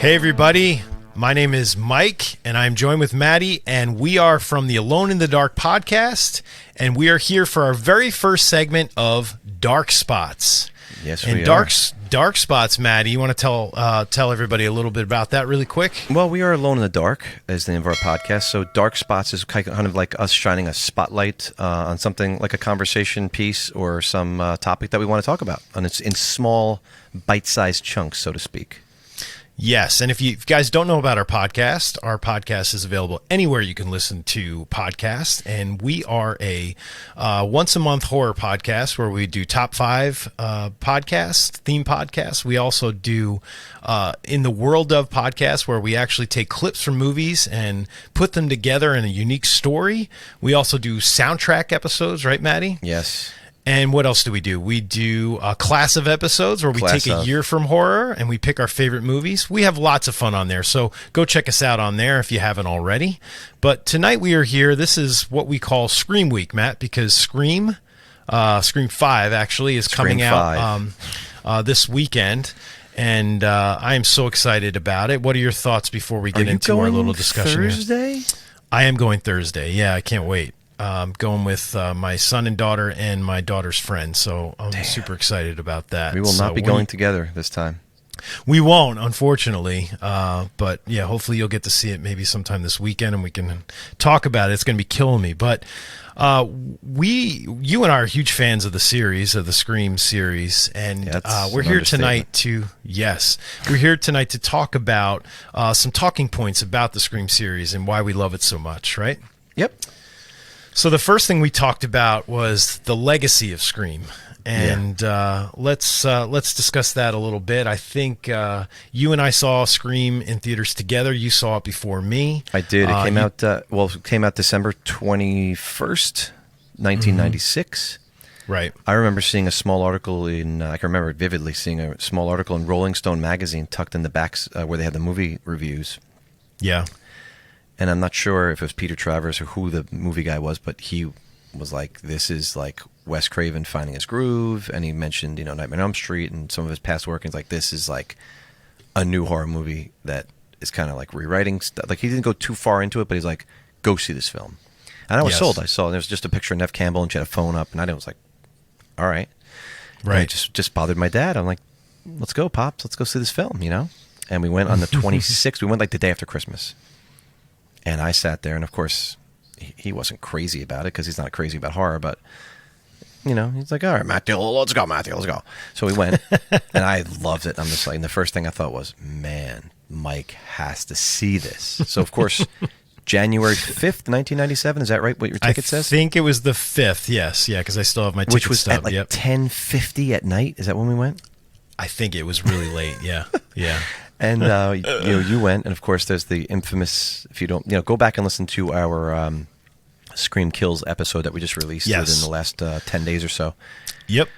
Hey everybody, my name is Mike and I'm joined with Maddie, and we are from the Alone in the Dark podcast, and we are here for our very first segment of Dark Spots. Yes, and we are. Dark Spots, Maddie, you want to tell everybody a little bit about that really quick? Well, we are Alone in the Dark is the name of our podcast. So Dark Spots is kind of like us shining a spotlight on something like a conversation piece or some topic that we want to talk about. And it's in small, bite-sized chunks, so to speak. Yes, and if you guys don't know about our podcast is available anywhere you can listen to podcasts, and we are a once-a-month horror podcast where we do top 5 theme podcasts. We also do In the World of podcasts, where we actually take clips from movies and put them together in a unique story. We also do soundtrack episodes, right, Maddie? Yes. And what else do? We do a class of episodes where we take a year from horror and we pick our favorite movies. We have lots of fun on there, so go check us out on there if you haven't already. But tonight we are here. This is what we call Scream Week, Matt, because Scream 5 actually is coming out this weekend. And I am so excited about it. What are your thoughts before we get into our little discussion Thursday? here? I am going Thursday. Yeah, I can't wait. Going with my son and daughter and my daughter's friend, so I'm super excited about that. We will not be going together this time. We won't, unfortunately, but yeah, hopefully you'll get to see it maybe sometime this weekend and we can talk about it. It's going to be killing me, but you and I are huge fans of the series, of the Scream series, and we're here tonight to talk about some talking points about the Scream series and why we love it so much, right? Yep. So the first thing we talked about was the legacy of Scream, and let's discuss that a little bit. I think you and I saw Scream in theaters together. You saw it before me. I did. It came out. It came out December 21st, 1996. Right. I remember seeing a small article I can remember vividly seeing a small article in Rolling Stone magazine tucked in the backs where they had the movie reviews. Yeah. And I'm not sure if it was Peter Travers or who the movie guy was, but he was like, this is like Wes Craven finding his groove. And he mentioned, Nightmare on Elm Street and some of his past work. And it's like, this is like a new horror movie that is kind of like rewriting stuff. Like, he didn't go too far into it, but he's like, go see this film. And I was sold. I saw, there was just a picture of Neve Campbell and she had a phone up. And I was like, all right. Right. And it just bothered my dad. I'm like, let's go, Pops. Let's go see this film, And we went on the 26th. We went like the day after Christmas. And I sat there, and of course, he wasn't crazy about it because he's not crazy about horror. But he's like, "All right, Matthew, let's go, Matthew, let's go." So we went, and I loved it. I'm just like, and the first thing I thought was, "Man, Mike has to see this." So of course, January 5th, 1997. Is that right? What your ticket says? I think it was the 5th. Yes, yeah, because I still have my ticket which was stub. at like 10:50 at night. Is that when we went? I think it was really late. Yeah, yeah. And you went, and of course, there's the infamous. If you don't, go back and listen to our Scream Kills episode that we just released within the last 10 days or so. Yep.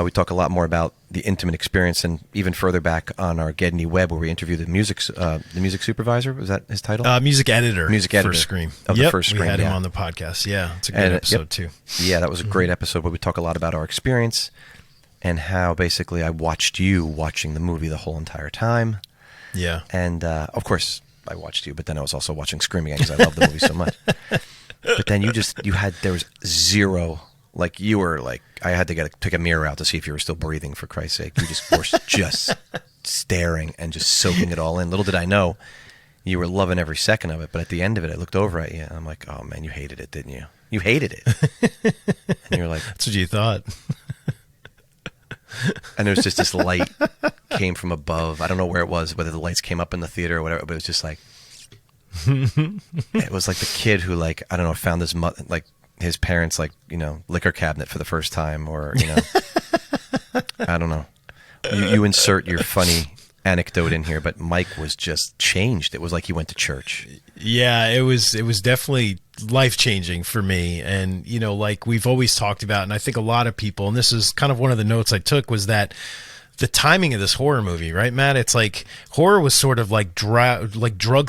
We talk a lot more about the intimate experience, and even further back on our Gedney web, where we interview the music supervisor. Was that his title? Music editor for Scream. Of the first Scream. We had him on the podcast. Yeah, it's a great episode too. Yeah, that was a great episode where we talk a lot about our experience and how basically I watched you watching the movie the whole entire time. Yeah. And, of course, I watched you, but then I was also watching Scream again because I love the movie so much. But then there was zero, like, you were like, I had to take a mirror out to see if you were still breathing, for Christ's sake. You just were just staring and just soaking it all in. Little did I know, you were loving every second of it. But at the end of it, I looked over at you, and I'm like, oh, man, you hated it, didn't you? You hated it. And you were like... That's what you thought. And there was just this light came from above. I don't know where it was, whether the lights came up in the theater or whatever, but it was just like, it was like the kid who, like, I don't know, found his his parents, like, liquor cabinet for the first time, or, I don't know. You insert your funny anecdote in here, but Mike was just changed. It was like he went to church. Yeah, it was definitely life-changing for me. And, like we've always talked about, and I think a lot of people, and this is kind of one of the notes I took, was that the timing of this horror movie, right, Matt? It's like horror was sort of like drug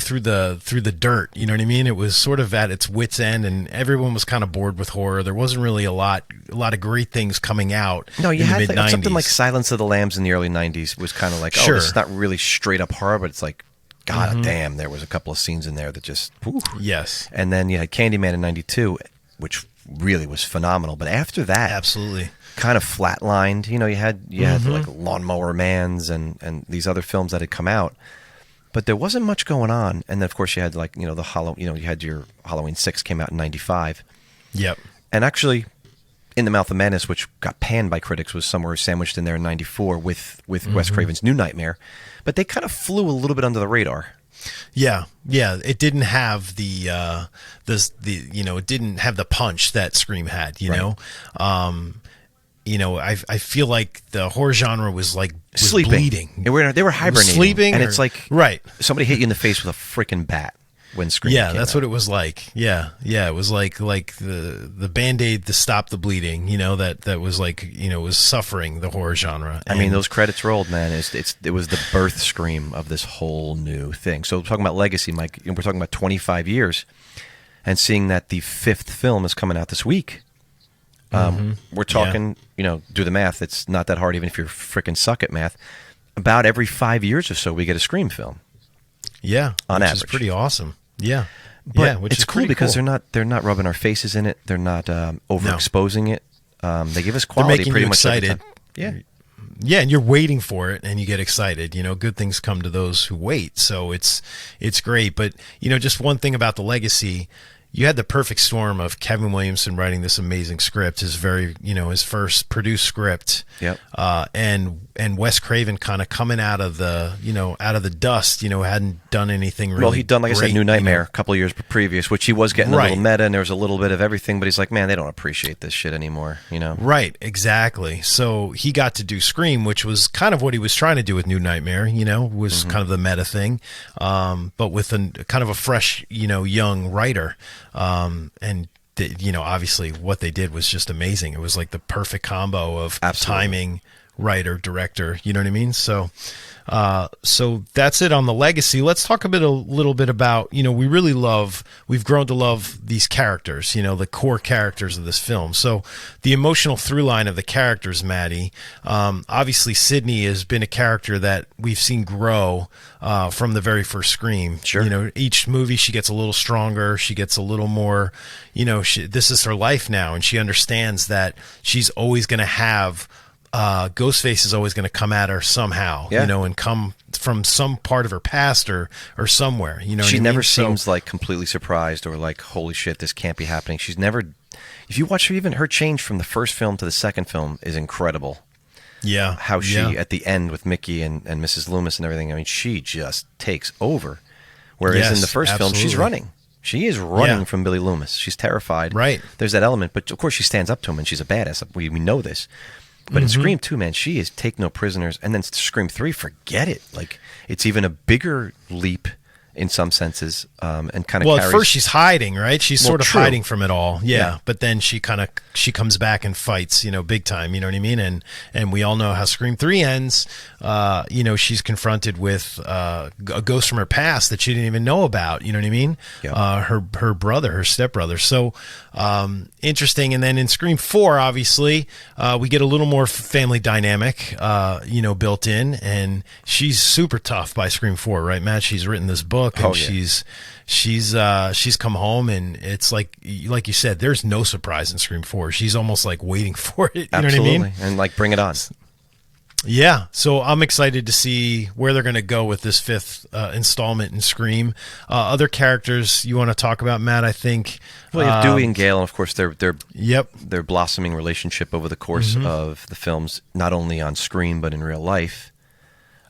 through the dirt. You know what I mean? It was sort of at its wit's end, and everyone was kind of bored with horror. There wasn't really a lot of great things coming out. No, you in had the mid-90s. something like Silence of the Lambs in the early '90s was kind of like, sure. Oh, this is not really straight up horror, but it's like God damn, there was a couple of scenes in there that just... Whew. Yes. And then you had Candyman in 92, which really was phenomenal. But after that... Absolutely. Kind of flatlined. You know, you had like Lawnmower Mans and these other films that had come out. But there wasn't much going on. And then, of course, you had like, you had your Halloween 6 came out in 95. Yep. And actually, In the Mouth of Madness, which got panned by critics, was somewhere sandwiched in there in 94 with Wes Craven's New Nightmare. But they kind of flew a little bit under the radar. Yeah. It didn't have the it didn't have the punch that Scream had, you know. I feel like the horror genre was sleeping. Bleeding. They were hibernating. Sleeping, and it's like somebody hit you in the face with a freaking bat when Scream came that's out. what it was like. Yeah, it was like the Band-Aid to stop the bleeding. You know that was like was suffering the horror genre. I mean, those credits rolled, man. It was the birth scream of this whole new thing. So talking about legacy, Mike, we're talking about 25 years, and seeing that the 5th film is coming out this week. We're talking, do the math. It's not that hard, even if you freaking suck at math. About every 5 years or so, we get a Scream film. Yeah, on which average, is pretty awesome. Yeah, but which it's is cool because they're not rubbing our faces in it. They're not overexposing it. They give us quality. They're making pretty you much excited. Yeah, and you're waiting for it, and you get excited. Good things come to those who wait. So it's great. But just one thing about the legacy. You had the perfect storm of Kevin Williamson writing this amazing script, his first produced script. Yep. And Wes Craven kind of coming out of the dust, hadn't done anything really. Well, he'd done, like great, I said, New Nightmare a couple of years previous, which he was getting a little meta, and there was a little bit of everything, but he's like, man, they don't appreciate this shit anymore, Right, exactly. So he got to do Scream, which was kind of what he was trying to do with New Nightmare, was kind of the meta thing, but with kind of a fresh, young writer. Obviously what they did was just amazing. It was like the perfect combo of timing, writer, director, you know what I mean? So that's it on the legacy. Let's talk a little bit about, we've grown to love these characters, the core characters of this film. So the emotional through line of the characters, Maddie, obviously Sydney has been a character that we've seen grow from the very first Scream. Sure. Each movie she gets a little stronger. She gets a little more, this is her life now. And she understands that she's always going to have Ghostface is always going to come at her somehow, and come from some part of her past or somewhere. She never seems like completely surprised or like, holy shit, this can't be happening. She's never. If you watch her, even her change from the first film to the second film is incredible. Yeah, how she at the end with Mickey and Mrs. Loomis and everything. I mean, she just takes over. Whereas in the first film, she's running. She is running from Billy Loomis. She's terrified. Right. There's that element, but of course she stands up to him and she's a badass. We know this. But in Scream 2, man, she is take no prisoners. And then Scream 3, forget it. Like, it's even a bigger leap in some senses, and kind of at first she's hiding, right? She's sort of hiding from it all. Yeah. But then she comes back and fights, big time, you know what I mean? And we all know how Scream 3 ends. She's confronted with a ghost from her past that she didn't even know about, you know what I mean? Yeah. Her brother, her stepbrother. So interesting. And then in Scream 4, obviously, we get a little more family dynamic, built in, and she's super tough by Scream 4, right, Matt? She's written this book, and she's come home, and it's like you said, there's no surprise in Scream 4. She's almost like waiting for it. You know what I mean? And like, bring it on. Yeah, so I'm excited to see where they're going to go with this 5th installment in Scream. Other characters you want to talk about, Matt? I think. Well, you have Dewey and Gale, and of course their blossoming relationship over the course of the films, not only on screen but in real life.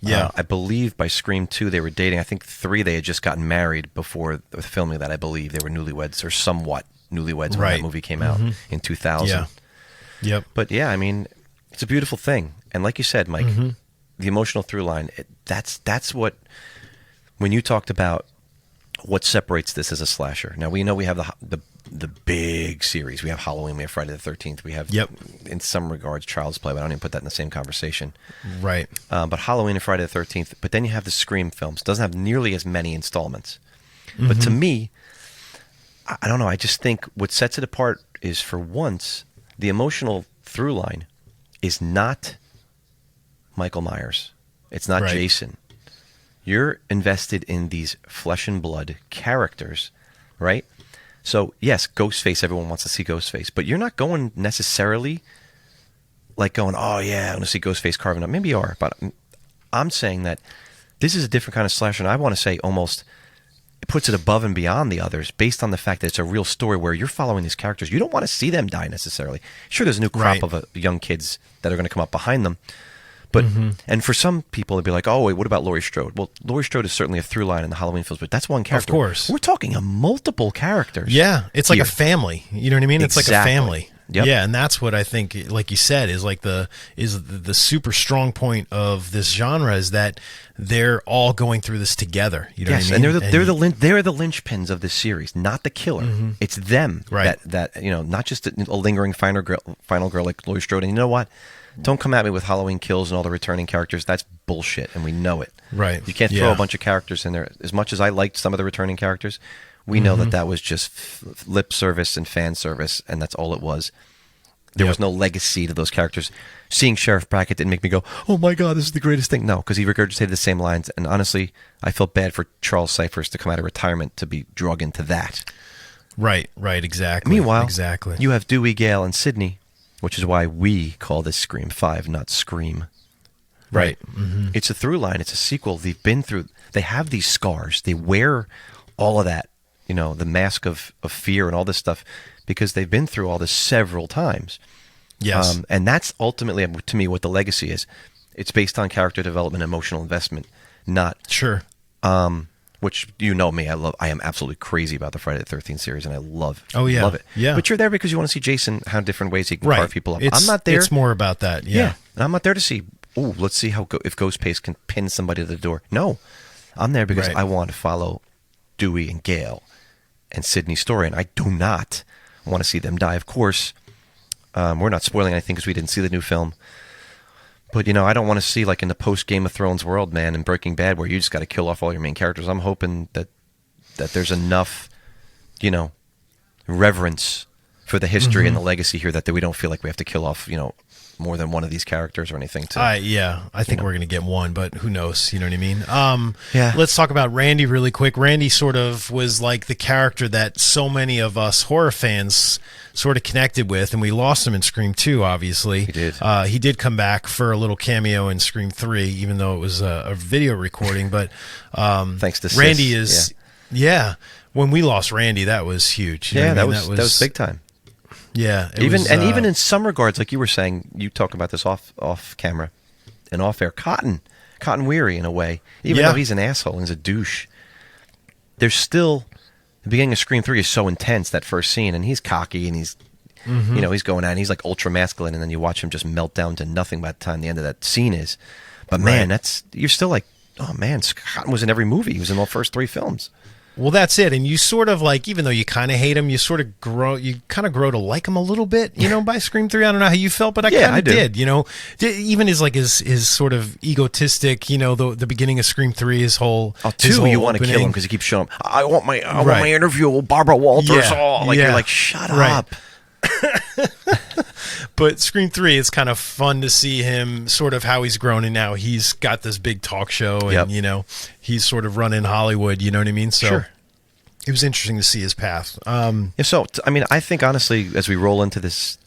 Yeah, I believe by Scream 2 they were dating. I think 3 they had just gotten married before the filming that. I believe they were newlyweds or somewhat newlyweds when that movie came out in 2000. Yeah. Yep. But yeah, I mean, it's a beautiful thing. And like you said, Mike, the emotional through line, that's what, when you talked about what separates this as a slasher. Now, we know we have the big series. We have Halloween, we have Friday the 13th, we have, in some regards, Child's Play, but I don't even put that in the same conversation. Right. But Halloween and Friday the 13th, but then you have the Scream films. It doesn't have nearly as many installments. But to me, I don't know, I just think what sets it apart is, for once, the emotional through line is not Michael Myers. It's not Jason. You're invested in these flesh and blood characters, right? So, yes, Ghostface, everyone wants to see Ghostface, but you're not going necessarily like going, oh, yeah, I want to see Ghostface carving up. Maybe you are, but I'm saying that this is a different kind of slasher, and I want to say almost it puts it above and beyond the others based on the fact that it's a real story where you're following these characters. You don't want to see them die necessarily. Sure, there's a new crop of young kids that are going to come up behind them. But and for some people, it'd be like, oh, wait, what about Laurie Strode? Well, Laurie Strode is certainly a through line in the Halloween films, but that's one character. Of course. We're talking of multiple characters. Yeah, it's like a family. You know what I mean? It's like a family. Yep. Yeah, and that's what I think, like you said, is like the super strong point of this genre is that they're all going through this together. You know what I mean? And they're the linchpins of this series, not the killer. It's them that not just a lingering final girl like Laurie Strode. And you know what? Don't come at me with Halloween Kills and all the returning characters. That's bullshit, and we know it. Right. You can't throw a bunch of characters in there. As much as I liked some of the returning characters, we know that was just lip service and fan service, and that's all it was. There was no legacy to those characters. Seeing Sheriff Brackett didn't make me go, oh my God, this is the greatest thing. No, because he regurgitated the same lines, and honestly, I felt bad for Charles Cyphers to come out of retirement to be drug into that. Right, exactly. Meanwhile, you have Dewey, Gale, and Sidney, which is why we call this Scream 5, not Scream. Right. It's a through line. It's a sequel. They've been through. They have these scars. They wear all of that, the mask of fear and all this stuff because they've been through all this several times. Yes. And that's ultimately, to me, what the legacy is. It's based on character development, emotional investment, not... Sure. Which, me, I am absolutely crazy about the Friday the 13th series, and I love it. Yeah. But you're there because you want to see Jason, how different ways he can carve people up. I'm not there. It's more about that, yeah. And I'm not there to see, let's see if Ghostface can pin somebody to the door. No. I'm there because I want to follow Dewey and Gale and Sidney's story, and I do not want to see them die. Of course, we're not spoiling anything because we didn't see the new film. But, I don't want to see, like in the post-Game of Thrones world, man, in Breaking Bad, where you just got to kill off all your main characters. I'm hoping that there's enough, reverence for the history and the legacy here that we don't feel like we have to kill off, more than one of these characters or anything. I think we're going to get one, but who knows? You know what I mean? Yeah. Let's talk about Randy really quick. Randy sort of was like the character that so many of us horror fans sort of connected with, and we lost him in Scream 2, obviously. He did. He did come back for a little cameo in Scream 3, even though it was a video recording. But thanks to Randy is, when we lost Randy, that was huge. You know what I mean? That was big time. Yeah, even in some regards, like you were saying, you talk about this off camera and off air. Cotton Weary in a way, even though he's an asshole and he's a douche. There's still the beginning of Scream 3 is so intense, that first scene, and he's cocky and he's he's going out and he's like ultra masculine, and then you watch him just melt down to nothing by the time the end of that scene is. But man, you're still like, oh man, Cotton was in every movie. He was in the first 3 films. Well, that's it. And you sort of like, even though you kind of hate him, you grow to like him a little bit, by Scream 3. I don't know how you felt, but I kind of did, even his sort of egotistic, the beginning of Scream 3, his whole you want to kill him because he keeps showing up. I want my interview with Barbara Walters. You're like, shut up. But Scream 3, it's kind of fun to see him sort of how he's grown, and now he's got this big talk show, and he's sort of running Hollywood. You know what I mean? So it was interesting to see his path. I think honestly, as we roll into this,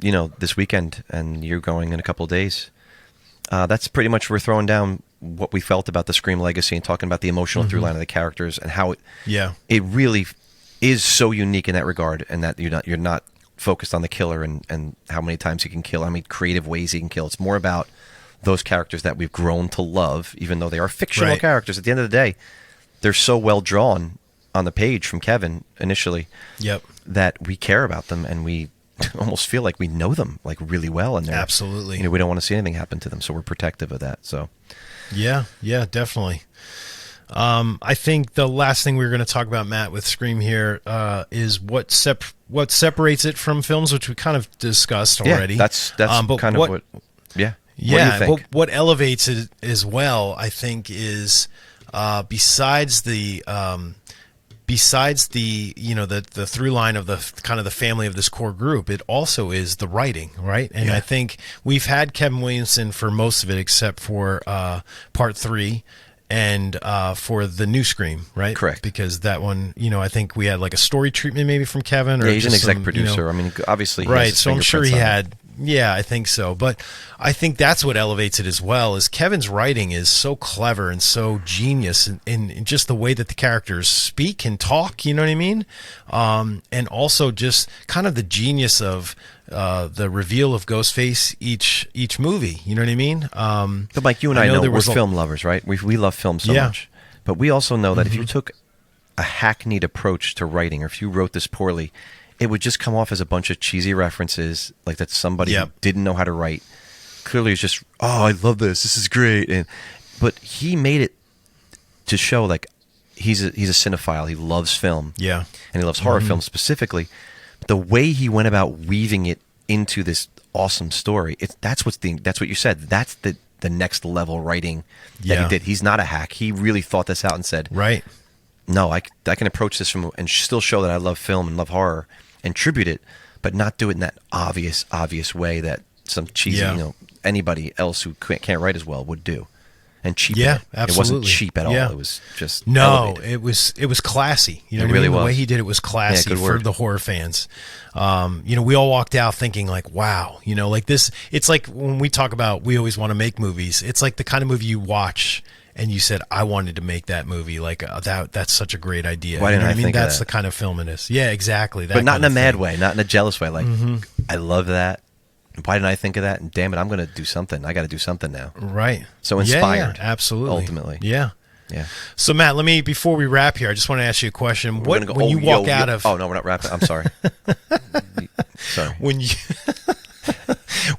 this weekend, and you're going in a couple of days, that's pretty much we're throwing down what we felt about the Scream legacy and talking about the emotional through line of the characters and how it really is so unique in that regard, and that you're not focused on the killer and how many times he can kill, how many creative ways he can kill. It's more about those characters that we've grown to love, even though they are fictional characters. At the end of the day, they're so well drawn on the page from Kevin initially that we care about them, and we almost feel like we know them like really well. And absolutely, we don't want to see anything happen to them, so we're protective of that. So yeah, definitely. I think the last thing we were going to talk about, Matt, with Scream here is what separates it from films, which we kind of discussed already. That's kind of what. Yeah. Yeah. But what elevates it as well, I think, is besides the the through line of the kind of the family of this core group, it also is the writing, right? And I think we've had Kevin Williamson for most of it, except for part 3. and for the new Scream, right? Correct. Because that one, I think we had like a story treatment maybe from Kevin. Or he's an exec producer. I mean, obviously, right. So I'm sure he had. Yeah, I think so. But I think that's what elevates it as well. Is Kevin's writing is so clever and so genius in just the way that the characters speak and talk. You know what I mean? And also just kind of the genius of the reveal of Ghostface each movie. You know what I mean? But Mike, you and I know we're film lovers, right? We love film so much. But we also know that if you took a hackneyed approach to writing, or if you wrote this poorly, it would just come off as a bunch of cheesy references, like that somebody who didn't know how to write. Clearly, it's just, I love this. This is great. But he made it to show like he's a cinephile. He loves film. Yeah, and he loves horror film specifically. But the way he went about weaving it into this awesome story, that's what you said. That's the next level writing that he did. He's not a hack. He really thought this out and said, right. No, I can approach this from and still show that I love film and love horror and tribute it, but not do it in that obvious way that some cheesy, anybody else who can't write as well would do. And cheap. Yeah, absolutely. It wasn't cheap at all. It was just elevated. It was classy. You know it what really I mean? was. The way he did it was classy for the horror fans. We all walked out thinking like, wow, like this. It's like when we talk about we always want to make movies. It's like the kind of movie you watch and you said, I wanted to make that movie. Like that's such a great idea. Why didn't I think that's of that? The kind of film it is. Yeah, exactly. But not in a mad way, not in a jealous way. Like, I love that. Why didn't I think of that? And damn it, I'm going to do something. I got to do something now. Right. So inspired. Yeah, absolutely. Ultimately. Yeah. Yeah. So Matt, before we wrap here, I just want to ask you a question. When you walk out of... Oh, no, we're not wrapping. I'm sorry. Sorry.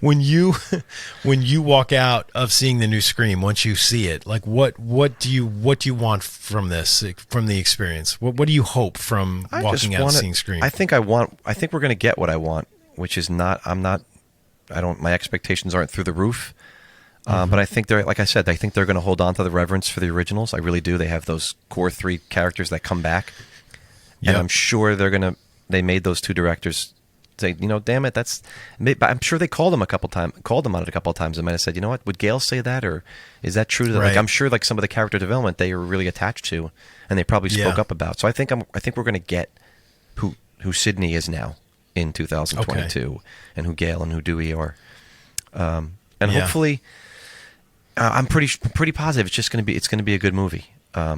When you walk out of seeing the new Scream, once you see it, like what do you want from the experience? What do you hope from walking out of seeing Scream? I think we're going to get what I want, which is my expectations aren't through the roof. But I think like I said, I think they're going to hold on to the reverence for the originals. I really do. They have those core 3 characters that come back. Yep. And I'm sure they made those 2 directors say, damn it, I'm sure they called them on it a couple of times and might have said, you know what, would Gail say that, or is that true to them? Right. Like, I'm sure like some of the character development they were really attached to and they probably spoke up about. So I think we're going to get who Sydney is now in 2022 and who Gail and who Dewey are. And hopefully I'm pretty positive it's going to be a good movie. Yeah.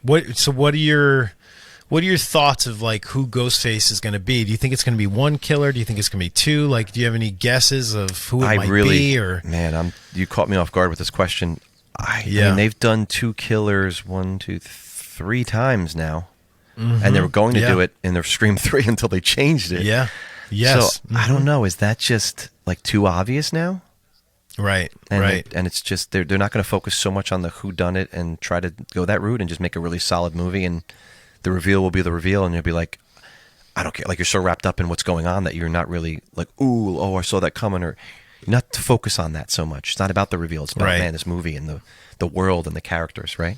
What are your thoughts of like who Ghostface is going to be? Do you think it's going to be one killer? Do you think it's going to be 2? Like, do you have any guesses of who it might be? Or man, you caught me off guard with this question. I mean, they've done 2 killers 1, 2, 3 times now, and they were going to do it in their Scream 3 until they changed it. Yeah. Yes. So I don't know. Is that just like too obvious now? Right. And it's just they're not going to focus so much on the whodunit and try to go that route and just make a really solid movie, and the reveal will be the reveal, and you'll be like, I don't care. Like, you're so wrapped up in what's going on that you're not really like, I saw that coming, or not to focus on that so much. It's not about the reveal. It's about this movie and the world and the characters, right?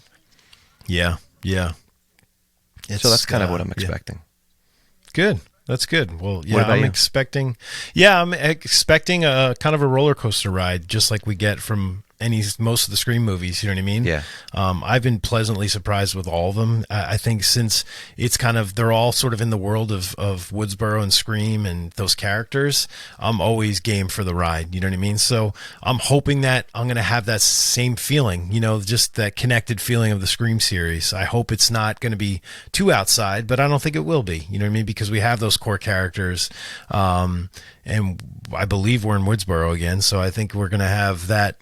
Yeah. So that's kind of what I'm expecting. Good. That's good. Well, I'm expecting a kind of a roller coaster ride, just like we get from most of the Scream movies. You know what I mean? Yeah. I've been pleasantly surprised with all of them. I think since it's they're all sort of in the world of Woodsboro and Scream and those characters, I'm always game for the ride. You know what I mean? So I'm hoping that I'm going to have that same feeling, just that connected feeling of the Scream series. I hope it's not going to be too outside, but I don't think it will be. You know what I mean? Because we have those core characters, and I believe we're in Woodsboro again, so I think we're going to have that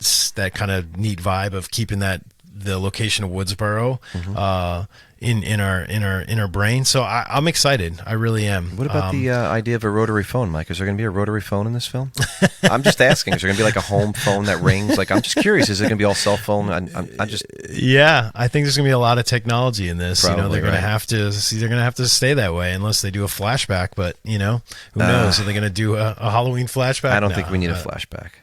kind of neat vibe of keeping the location of Woodsboro in our brain. So I'm excited. I really am. What about the idea of a rotary phone, Mike? Is there going to be a rotary phone in this film? I'm just asking. Is there going to be like a home phone that rings? Like, I'm just curious. Is it going to be all cell phone? Yeah, I think there's going to be a lot of technology in this. Probably, they're going to have to. They're going to have to stay that way unless they do a flashback. But who knows? Are they going to do a Halloween flashback? I don't think we need a flashback.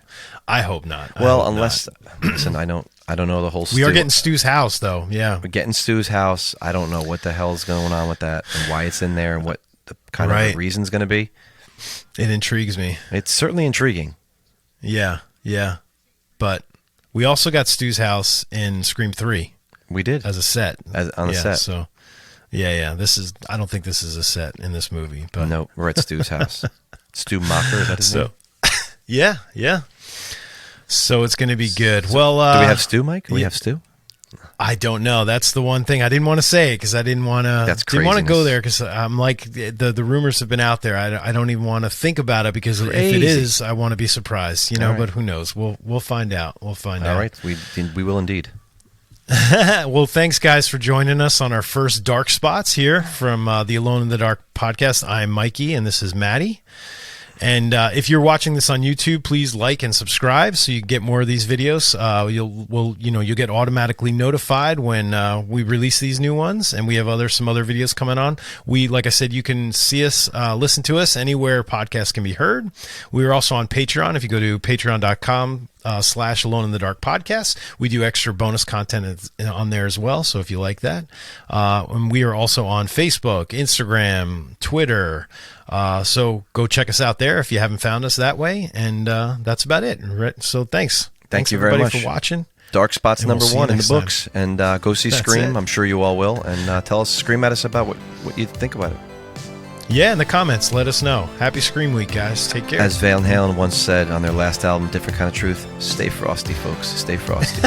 I hope not. Listen, I don't know the whole. We are getting Stu's house, though. Yeah, we're getting Stu's house. I don't know what the hell's going on with that and why it's in there and what the kind of reason's going to be. It intrigues me. It's certainly intriguing. Yeah, but We also got Stu's house in Scream 3. We did. As a set. On the set. So, yeah. I don't think this is a set in this movie. But no, we're at Stu's house. Stu Mocker, is that his name? Yeah. So it's going to be good. Well, do we have Stu, Mike? Do we have Stu? I don't know. That's the one thing I didn't want to say because I didn't want to. Didn't want to go there because I'm like the rumors have been out there. I don't even want to think about it because if it is, I want to be surprised. Right. But who knows? We'll find out. All right, we will indeed. Well, thanks guys for joining us on our first Dark Spots here from the Alone in the Dark podcast. I'm Mikey and this is Maddie. And if you're watching this on YouTube, please like and subscribe so you get more of these videos. You'll get automatically notified when we release these new ones, and we have some other videos coming on. Like I said, you can see us, listen to us anywhere podcasts can be heard. We are also on Patreon. If you go to patreon.com /Alone in the Dark podcast. We do extra bonus content on there as well. So if you like that, and we are also on Facebook, Instagram, Twitter. So go check us out there if you haven't found us that way. And that's about it. So thanks. Thank you very much for watching. Dark Spots number 1 in the books. And go see Scream. I'm sure you all will. And scream at us about what you think about it. Yeah, in the comments, let us know. Happy Scream Week, guys. Take care. As Van Halen once said on their last album, Different Kind of Truth, stay frosty, folks. Stay frosty.